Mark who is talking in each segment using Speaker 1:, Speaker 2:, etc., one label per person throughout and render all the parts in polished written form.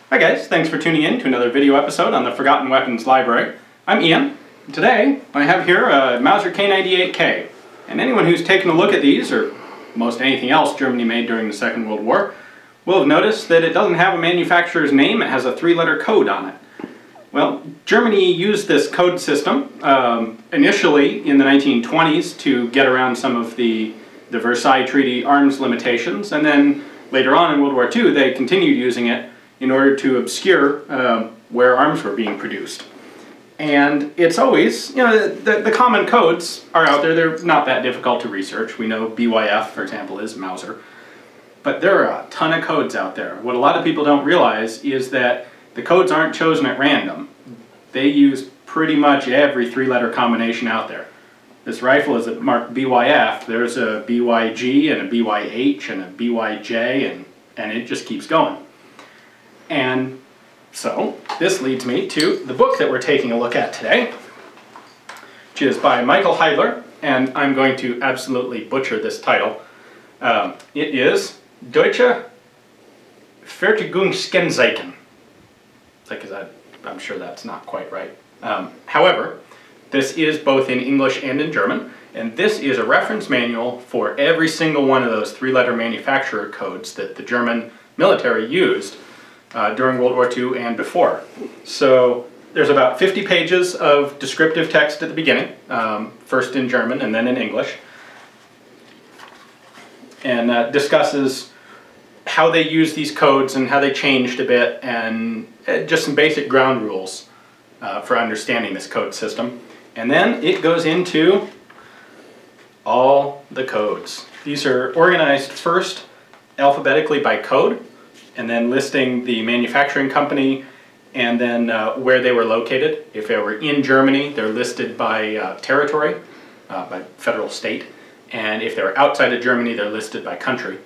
Speaker 1: Hi guys, thanks for tuning in to another video episode on the Forgotten Weapons Library. I'm Ian. Today I have here a Mauser K98K, and anyone who's taken a look at these, or most anything else Germany made during the Second World War, will have noticed that it doesn't have a manufacturer's name, it has a three-letter code on it. Well, Germany used this code system initially in the 1920s to get around some of the Versailles Treaty arms limitations, and then later on in World War II they continued using it in order to obscure where arms were being produced. And it's always, you know, the common codes are out there. They're not that difficult to research. We know BYF, for example, is Mauser. But there are a ton of codes out there. What a lot of people don't realize is that the codes aren't chosen at random. They use pretty much every three-letter combination out there. This rifle is marked BYF. There's a BYG and a BYH and a BYJ, and it just keeps going. And so this leads me to the book that we're taking a look at today, which is by Michael Heidler, and I'm going to absolutely butcher this title. It is Deutsche Fertigungskennzeichen. I'm sure that's not quite right. However, this is both in English and in German, and this is a reference manual for every single one of those three-letter manufacturer codes that the German military used during World War II and before. So there's about 50 pages of descriptive text at the beginning, first in German and then in English, and discusses how they use these codes and how they changed a bit, and just some basic ground rules for understanding this code system. And then it goes into all the codes. These are organized first alphabetically by code, and then listing the manufacturing company, and then where they were located. If they were in Germany, they're listed by territory, by federal state, and if they're outside of Germany, they're listed by country.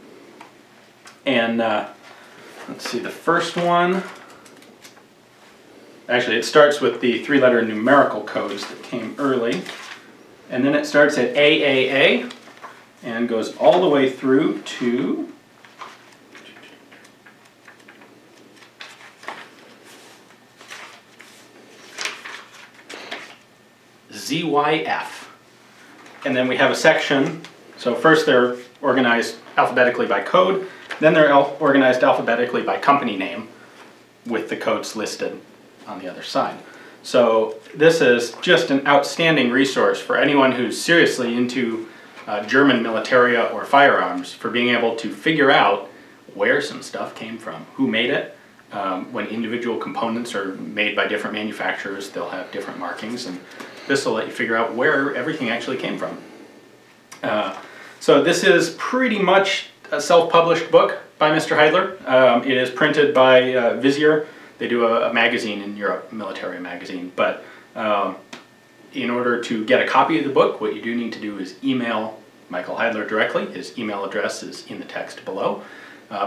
Speaker 1: And let's see, the first one, actually it starts with the three-letter numerical codes that came early, and then it starts at AAA and goes all the way through to ZYF. And then we have a section, so first they're organized alphabetically by code, then they're organized alphabetically by company name with the codes listed on the other side. So this is just an outstanding resource for anyone who's seriously into German militaria or firearms, for being able to figure out where some stuff came from, who made it. When individual components are made by different manufacturers, they'll have different markings, and this will let you figure out where everything actually came from. So this is pretty much a self-published book by Mr. Heidler. It is printed by WWII. They do a magazine in Europe, military magazine, but in order to get a copy of the book, what you do need to do is email Michael Heidler directly. His email address is in the text below.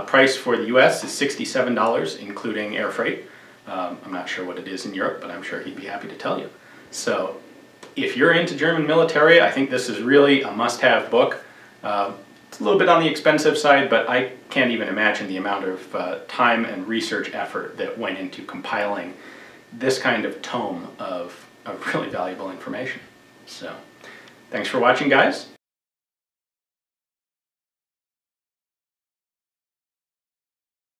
Speaker 1: Price for the US is $67, including air freight. I'm not sure what it is in Europe, but I'm sure he'd be happy to tell you. So if you're into German military, I think this is really a must-have book. It's a little bit on the expensive side, but I can't even imagine the amount of time and research effort that went into compiling this kind of tome of really valuable information. So thanks for watching, guys.